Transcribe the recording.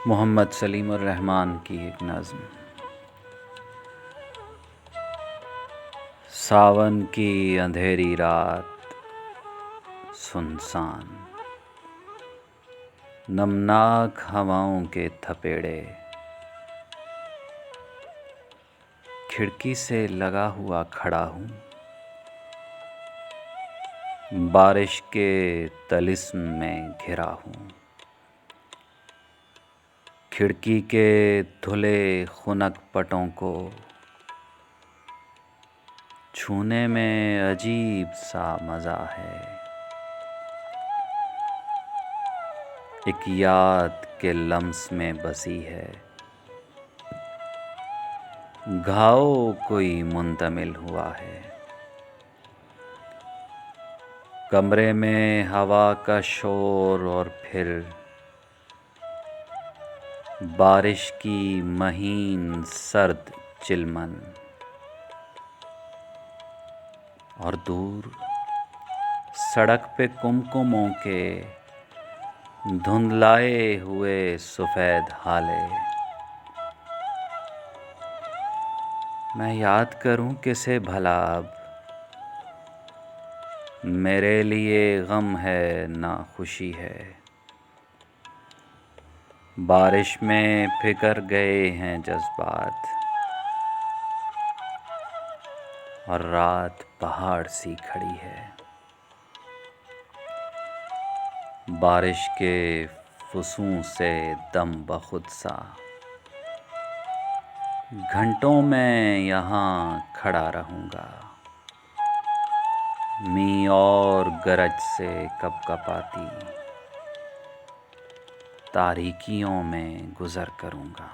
محمد سلیم الرحمن کی ایک نظم۔ ساون کی اندھیری رات سنسان، نمناک ہواؤں کے تھپیڑے، کھڑکی سے لگا ہوا کھڑا ہوں، بارش کے طلسم میں گھرا ہوں، کھڑکی کے دھلے خنک پٹوں کو چھونے میں عجیب سا مزہ ہے، ایک یاد کے لمس میں بسی ہے، گھاؤ کوئی منتمل ہوا ہے، کمرے میں ہوا کا شور اور پھر بارش کی مہین سرد چلمن، اور دور سڑک پہ کمکموں کے دھندلائے ہوئے سفید ہالے۔ میں یاد کروں کسے بھلا اب، میرے لیے غم ہے نہ خوشی ہے، بارش میں بکھر گئے ہیں جذبات، اور رات پہاڑ سی کھڑی ہے، بارش کے فسوں سے دم بخود سا، گھنٹوں میں یہاں کھڑا رہوں گا، می اور گرج سے کپ کپاتی تاریکیوں میں گزر کروں گا۔